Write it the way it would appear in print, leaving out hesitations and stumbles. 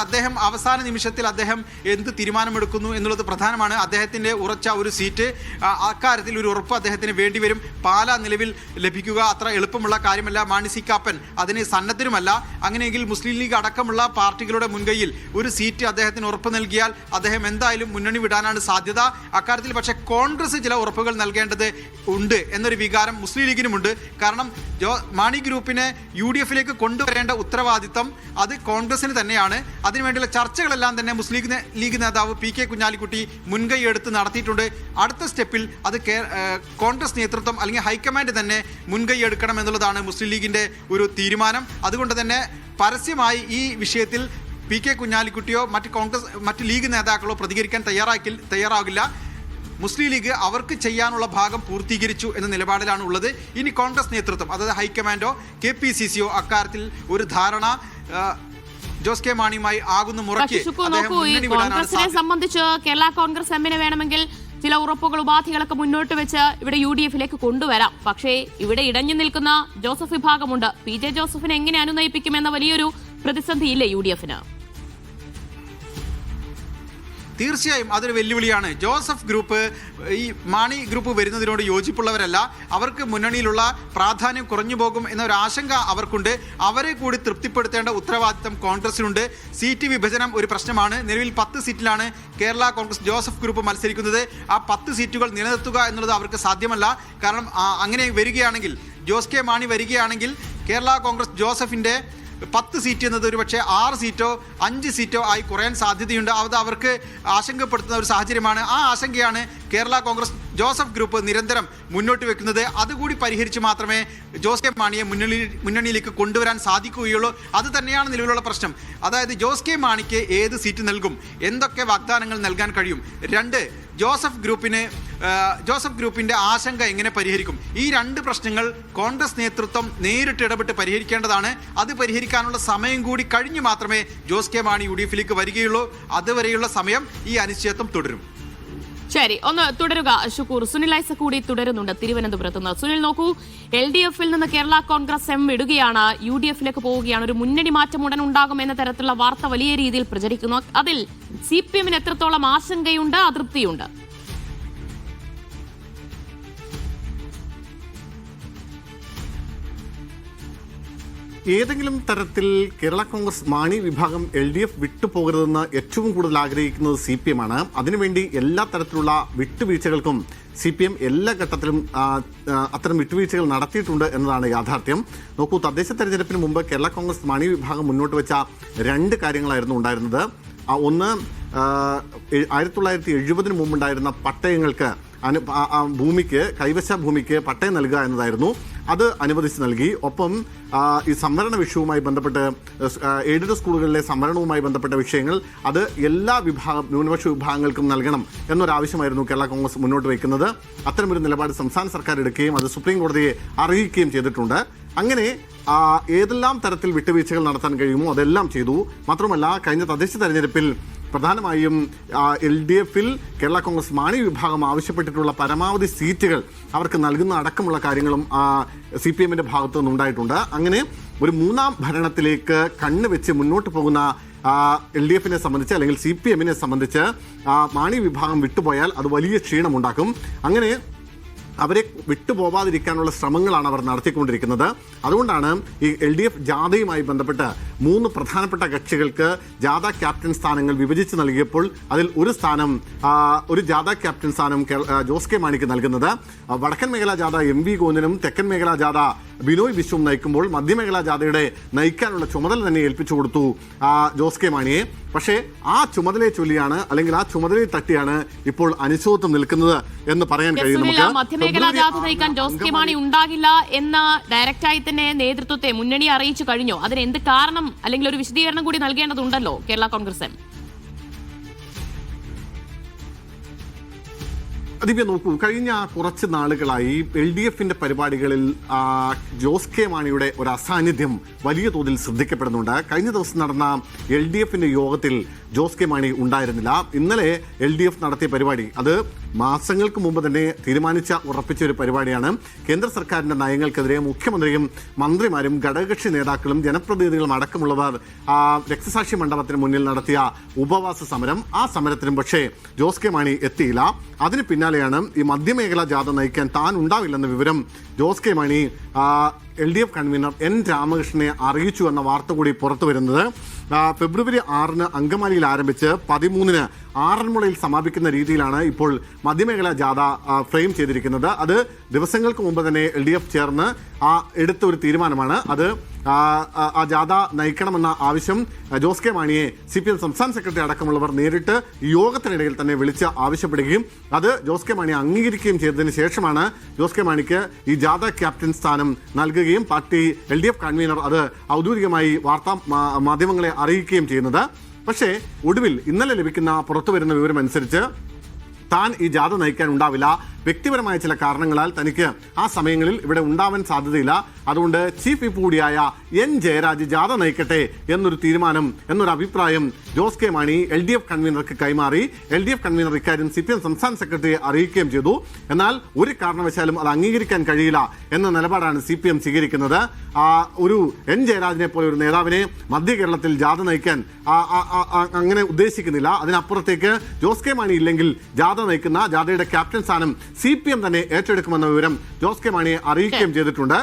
അദ്ദേഹം അവസാന നിമിഷത്തിൽ അദ്ദേഹം എന്ത് തീരുമാനമെടുക്കുന്നു എന്നുള്ളത് പ്രധാനമാണ്. അദ്ദേഹത്തിൻ്റെ ഉറച്ച ഒരു സീറ്റ്, അക്കാര്യത്തിൽ ഒരു ഉറപ്പ് അദ്ദേഹത്തിന് വേണ്ടിവരും. പാലാ നിലവിൽ ലഭിക്കുക അത്ര എളുപ്പമുള്ള കാര്യമല്ല. മാണി സി കാപ്പൻ അതിന് സന്നദ്ധരുമല്ല. അങ്ങനെയെങ്കിൽ മുസ്ലിം ലീഗ് അടക്കമുള്ള പാർട്ടികളുടെ മുൻകൈയിൽ ഒരു സീറ്റ് അദ്ദേഹത്തിന് ഉറപ്പ് നൽകിയാൽ അദ്ദേഹം എന്തായാലും മുന്നണി വിടാനാണ് സാധ്യത. അക്കാര്യത്തിൽ പക്ഷേ കോൺഗ്രസ് ചില ഉറപ്പുകൾ നൽകേണ്ടത് ഉണ്ട് എന്നൊരു വികാരം മുസ്ലിം ലീഗിനുമുണ്ട്. കാരണം മാണി ഗ്രൂപ്പിനെ UDF കൊണ്ടുവരേണ്ട ഉത്തരവാദിത്തം അത് കോൺഗ്രസിന് തന്നെയാണ്. അതിനുവേണ്ടിയുള്ള ചർച്ചകളെല്ലാം തന്നെ മുസ്ലിം ലീഗ് നേതാവ് PK കുഞ്ഞാലിക്കുട്ടി മുൻകൈ എടുത്ത് നടത്തിയിട്ടുണ്ട്. അടുത്ത സ്റ്റെപ്പിൽ അത് കോൺഗ്രസ് നേതൃത്വം അല്ലെങ്കിൽ ഹൈക്കമാൻഡ് തന്നെ മുൻകൈ എടുക്കണം എന്നുള്ളതാണ് മുസ്ലിം ലീഗിൻ്റെ ഒരു തീരുമാനം. അതുകൊണ്ട് തന്നെ പരസ്യമായി ഈ വിഷയത്തിൽ PK കുഞ്ഞാലിക്കുട്ടിയോ മറ്റ് ലീഗ് നേതാക്കളോ പ്രതികരിക്കാൻ തയ്യാറാകില്ല. മുസ്ലിം ലീഗ് അവർക്ക് ചെയ്യാനുള്ള ഭാഗം പൂർത്തീകരിച്ചു എന്ന നിലപാടിലാണ് ഉള്ളത്. ഇനി കോൺഗ്രസ് നേതൃത്വം, അതായത് ഹൈക്കമാൻഡോ KPCCയോ അക്കാര്യത്തിൽ ഒരു ധാരണ ജോസ് കെ മാണിയുമായി ആകുന്ന മുറയ്ക്ക് കോൺഗ്രസിനെ സംബന്ധിച്ച് കേരള കോൺഗ്രസ് എമ്മിന് വേണമെങ്കിൽ ചില ഉറപ്പുകൾ ഉപാധികളൊക്കെ മുന്നോട്ട് വെച്ച് ഇവിടെ UDF കൊണ്ടുവരാം. പക്ഷേ ഇവിടെ ഇടഞ്ഞു നിൽക്കുന്ന ജോസഫ് വിഭാഗമുണ്ട്. PJ ജോസഫിനെ എങ്ങനെ അനുനയിപ്പിക്കുമെന്ന വലിയൊരു പ്രതിസന്ധിയില്ലേ UDF? തീർച്ചയായും അതൊരു വെല്ലുവിളിയാണ്. ജോസഫ് ഗ്രൂപ്പ് ഈ മാണി ഗ്രൂപ്പ് വരുന്നതിനോട് യോജിപ്പുള്ളവരല്ല. അവർക്ക് മുന്നണിയിലുള്ള പ്രാധാന്യം കുറഞ്ഞു പോകും എന്നൊരു ആശങ്ക അവർക്കുണ്ട്. അവരെ കൂടി തൃപ്തിപ്പെടുത്തേണ്ട ഉത്തരവാദിത്തം കോൺഗ്രസിനുണ്ട്. സീറ്റ് വിഭജനം ഒരു പ്രശ്നമാണ്. നിലവിൽ 10 സീറ്റിലാണ് കേരള കോൺഗ്രസ് ജോസഫ് ഗ്രൂപ്പ് മത്സരിക്കുന്നത്. ആ 10 സീറ്റുകൾ നിലനിർത്തുക എന്നുള്ളത് അവർക്ക് സാധ്യമല്ല. കാരണം അങ്ങനെ വരികയാണെങ്കിൽ, ജോസ് കെ മാണി വരികയാണെങ്കിൽ കേരള കോൺഗ്രസ് ജോസഫിൻ്റെ 10 സീറ്റ് എന്നത് ഒരു പക്ഷേ 6 സീറ്റോ 5 സീറ്റോ ആയി കുറയാൻ സാധ്യതയുണ്ട്. അത് അവർക്ക് ആശങ്കപ്പെടുത്തുന്ന ഒരു സാഹചര്യമാണ്. ആ ആശങ്കയാണ് കേരള കോൺഗ്രസ് ജോസഫ് ഗ്രൂപ്പ് നിരന്തരം മുന്നോട്ട് വെക്കുന്നത്. അതുകൂടി പരിഹരിച്ച് മാത്രമേ ജോസ് കെ മാണിയെ മുന്നണിയിലേക്ക് കൊണ്ടുവരാൻ സാധിക്കുകയുള്ളൂ. അത് തന്നെയാണ് നിലവിലുള്ള പ്രശ്നം. അതായത് ജോസ് കെ മാണിക്ക് ഏത് സീറ്റ് നൽകും, എന്തൊക്കെ വാഗ്ദാനങ്ങൾ നൽകാൻ കഴിയും. 2, ജോസഫ് ഗ്രൂപ്പിന്റെ ആശങ്ക എങ്ങനെ പരിഹരിക്കും. ഈ 2 പ്രശ്നങ്ങൾ കോൺഗ്രസ് നേതൃത്വം നേരിട്ട് ഇടപെട്ട് പരിഹരിക്കേണ്ടതാണ്. അത് പരിഹരിക്കാനുള്ള സമയം കൂടി കഴിഞ്ഞ് മാത്രമേ ജോസ് കെ മാണി UDF വരികയുള്ളൂ. അതുവരെയുള്ള സമയം ഈ അനിശ്ചിതത്വം തുടരും. ശരി, ഒന്ന് തുടരുക ഷുക്കൂർ. സുനിൽ ഐസ കൂടി തുടരുന്നുണ്ട് തിരുവനന്തപുരത്ത് നിന്ന്. സുനിൽ, നോക്കൂ, LDF നിന്ന് കേരള കോൺഗ്രസ് എം വിടുകയാണ്, UDF പോവുകയാണ്, ഒരു മുന്നണി മാറ്റം ഉടൻ ഉണ്ടാകും എന്ന തരത്തിലുള്ള വാർത്ത വലിയ രീതിയിൽ പ്രചരിക്കുന്നു. അതിൽ CPM എത്രത്തോളം ആശങ്കയുണ്ട്, അതൃപ്തിയുണ്ട്? ഏതെങ്കിലും തരത്തിൽ കേരള കോൺഗ്രസ് മാണി വിഭാഗം LDF വിട്ടുപോകരുതെന്ന് ഏറ്റവും കൂടുതൽ ആഗ്രഹിക്കുന്നത് CPM ആണ്. അതിനുവേണ്ടി എല്ലാ തരത്തിലുള്ള വിട്ടുവീഴ്ചകൾക്കും CPM എല്ലാ ഘട്ടത്തിലും അത്തരം വിട്ടുവീഴ്ചകൾ നടത്തിയിട്ടുണ്ട് എന്നതാണ് യാഥാർത്ഥ്യം. നോക്കൂ, തദ്ദേശ തെരഞ്ഞെടുപ്പിന് മുമ്പ് കേരള കോൺഗ്രസ് മാണി വിഭാഗം മുന്നോട്ട് വെച്ച 2 കാര്യങ്ങളായിരുന്നു ഉണ്ടായിരുന്നത്. ഒന്ന്, 1970 മുമ്പുണ്ടായിരുന്ന പട്ടയങ്ങൾക്ക് കൈവശ ഭൂമിക്ക് പട്ടയം നൽകുക എന്നതായിരുന്നു. അത് അനുവദിച്ച് നൽകി. ഒപ്പം ഈ സംവരണ വിഷയവുമായി ബന്ധപ്പെട്ട് എയ്ഡഡ് സ്കൂളുകളിലെ സംവരണവുമായി ബന്ധപ്പെട്ട വിഷയങ്ങൾ അത് എല്ലാ ന്യൂനപക്ഷ വിഭാഗങ്ങൾക്കും നൽകണം എന്നൊരാവശ്യമായിരുന്നു കേരള കോൺഗ്രസ് മുന്നോട്ട് വയ്ക്കുന്നത്. അത്തരമൊരു നിലപാട് സംസ്ഥാന സർക്കാർ എടുക്കുകയും അത് സുപ്രീം കോടതിയെ അറിയിക്കുകയും ചെയ്തിട്ടുണ്ട്. അങ്ങനെ ഏതെല്ലാം തരത്തിൽ വിട്ടുവീഴ്ചകൾ നടത്താൻ കഴിയുമോ അതെല്ലാം ചെയ്തു. മാത്രമല്ല, കഴിഞ്ഞ തദ്ദേശ തെരഞ്ഞെടുപ്പിൽ പ്രധാനമായും LDF കേരള കോൺഗ്രസ് മാണി വിഭാഗം ആവശ്യപ്പെട്ടിട്ടുള്ള പരമാവധി സീറ്റുകൾ അവർക്ക് നൽകുന്ന അടക്കമുള്ള കാര്യങ്ങളും CPM ഭാഗത്തു നിന്നുണ്ടായിട്ടുണ്ട്. അങ്ങനെ ഒരു 3ാം ഭരണത്തിലേക്ക് കണ്ണുവെച്ച് മുന്നോട്ട് പോകുന്ന LDF സംബന്ധിച്ച് അല്ലെങ്കിൽ CPM സംബന്ധിച്ച് മാണി വിഭാഗം വിട്ടുപോയാൽ അത് വലിയ ക്ഷീണമുണ്ടാക്കും. അങ്ങനെ അവരെ വിട്ടുപോകാതിരിക്കാനുള്ള ശ്രമങ്ങളാണ് അവർ നടത്തിക്കൊണ്ടിരിക്കുന്നത്. അതുകൊണ്ടാണ് ഈ LDF ജാഥയുമായി ബന്ധപ്പെട്ട് 3 പ്രധാനപ്പെട്ട കക്ഷികൾക്ക് ജാഥ ക്യാപ്റ്റൻ സ്ഥാനങ്ങൾ വിഭജിച്ച് നൽകിയപ്പോൾ അതിൽ ഒരു ജാഥ ക്യാപ്റ്റൻ സ്ഥാനം ജോസ് കെ മാണിക്ക് നൽകുന്നത്. വടക്കൻ മേഖലാ ജാഥ MV ഗോവിന്ദനും തെക്കൻ മേഖലാ ജാഥ ബിനോയ് വിശ്വം നയിക്കുമ്പോൾ മധ്യമേഖലാ ജാഥയുടെ നയിക്കാനുള്ള ചുമതല തന്നെ ഏൽപ്പിച്ചു കൊടുത്തു ജോസ് കെ മാണിയെ. പക്ഷേ ആ ചുമതലയെ ചൊല്ലിയാണ്, അല്ലെങ്കിൽ ആ ചുമതലയെ തട്ടിയാണ് ഇപ്പോൾ അനിശ്ചിതത്വം നിൽക്കുന്നത് എന്ന് പറയാൻ കഴിയും. മധ്യമേഖലാ ജാഥ നയിക്കാൻ ജോസ് കെ മാണി ഉണ്ടാകില്ല എന്ന ഡയറക്റ്റായി തന്നെ നേതൃത്വത്തെ മുന്നണി അറിയിച്ചു കഴിഞ്ഞോ? അതിന് എന്ത് കാരണം, അല്ലെങ്കിൽ ഒരു വിശദീകരണം കൂടി നൽകേണ്ടതുണ്ടല്ലോ കേരള കോൺഗ്രസ്? ദിവ്യ, നോക്കൂ, കഴിഞ്ഞ കുറച്ച് നാളുകളായി LDF പരിപാടികളിൽ ജോസ് കെ മാണിയുടെ ഒരു അസാന്നിധ്യം വലിയ തോതിൽ ശ്രദ്ധിക്കപ്പെടുന്നുണ്ട്. കഴിഞ്ഞ ദിവസം നടന്ന LDF യോഗത്തിൽ ജോസ് കെ മാണി ഉണ്ടായിരുന്നില്ല. ഇന്നലെ LDF നടത്തിയ പരിപാടി അത് മാസങ്ങൾക്ക് മുമ്പ് തന്നെ ഉറപ്പിച്ച ഒരു പരിപാടിയാണ്. കേന്ദ്ര സർക്കാരിന്റെ നയങ്ങൾക്കെതിരെ മുഖ്യമന്ത്രിയും മന്ത്രിമാരും ഘടകകക്ഷി നേതാക്കളും ജനപ്രതിനിധികളും അടക്കമുള്ളവർ രക്തസാക്ഷി മണ്ഡപത്തിന് മുന്നിൽ നടത്തിയ ഉപവാസ സമരം. ആ സമരത്തിനും പക്ഷേ ജോസ് കെ മാണി എത്തിയില്ല. അതിന് പിന്നാലെയാണ് ഈ മധ്യമേഖലാ ജാഥ നയിക്കാൻ താൻ ഉണ്ടാവില്ലെന്ന വിവരം Jose K Mani LDF convener N രാമകൃഷ്ണനെ അറിയിച്ചു എന്ന വാർത്ത കൂടി പുറത്തു വരുന്നത്. ഫെബ്രുവരി 6 അങ്കമാലിയിൽ ആരംഭിച്ച് 13 ആറന്മുളയിൽ സമാപിക്കുന്ന രീതിയിലാണ് ഇപ്പോൾ മധ്യമേഖലാ ജാഥ ഫ്രെയിം ചെയ്തിരിക്കുന്നത്. അത് ദിവസങ്ങൾക്ക് മുമ്പ് തന്നെ LDF ചേർന്ന് എടുത്ത ഒരു തീരുമാനമാണ്. അത് ആ ജാഥ നയിക്കണമെന്ന ആവശ്യം ജോസ് കെ മാണിയെ CPM സംസ്ഥാന സെക്രട്ടറി അടക്കമുള്ളവർ നേരിട്ട് യോഗത്തിനിടയിൽ തന്നെ വിളിച്ച് ആവശ്യപ്പെടുകയും അത് ജോസ് കെ മാണി അംഗീകരിക്കുകയും ചെയ്തതിന് ശേഷമാണ് ജോസ് കെ മാണിക്ക് ഈ ജാഥ ക്യാപ്റ്റൻ സ്ഥാനം നൽകുകയും പാർട്ടി LDF കൺവീനർ അത് ഔദ്യോഗികമായി വാർത്താ മാധ്യമങ്ങളെ അറിയിക്കുകയും ചെയ്യുന്നത്. പക്ഷേ ഒടുവിൽ ഇന്നലെ ലഭിക്കുന്ന പുറത്തുവരുന്ന വിവരം അനുസരിച്ച് താൻ ഈ ജാഥ നയിക്കാൻ ഉണ്ടാവില്ല. വ്യക്തിപരമായ ചില കാരണങ്ങളാൽ തനിക്ക് ആ സമയങ്ങളിൽ ഇവിടെ ഉണ്ടാവാൻ സാധ്യതയില്ല. അതുകൊണ്ട് ചീഫ് വിപ്പ് കൂടിയായ N ജയരാജ് ജാഥ നയിക്കട്ടെ എന്നൊരു തീരുമാനം, എന്നൊരു അഭിപ്രായം ജോസ് കെ മാണി LDF കൺവീനർക്ക് കൈമാറി. LDF കൺവീനർ ഇക്കാര്യം CPM സംസ്ഥാന സെക്രട്ടറിയെ അറിയിക്കുകയും ചെയ്തു. എന്നാൽ ഒരു കാരണവശാലും അത് അംഗീകരിക്കാൻ കഴിയില്ല എന്ന നിലപാടാണ് CPM സ്വീകരിക്കുന്നത്. ഒരു N ജയരാജിനെ പോലെ ഒരു നേതാവിനെ മധ്യ കേരളത്തിൽ ജാഥ നയിക്കാൻ അങ്ങനെ ഉദ്ദേശിക്കുന്നില്ല. അതിനപ്പുറത്തേക്ക് ജോസ് കെ മാണി ഇല്ലെങ്കിൽ ജാഥ നയിക്കുന്ന ജാഥയുടെ ക്യാപ്റ്റൻ സ്ഥാനം CPM തന്നെ ഏറ്റെടുക്കുമെന്ന വിവരം ജോസ് കെ മാണിയെ അറിയിക്കുകയും ചെയ്തിട്ടുണ്ട്.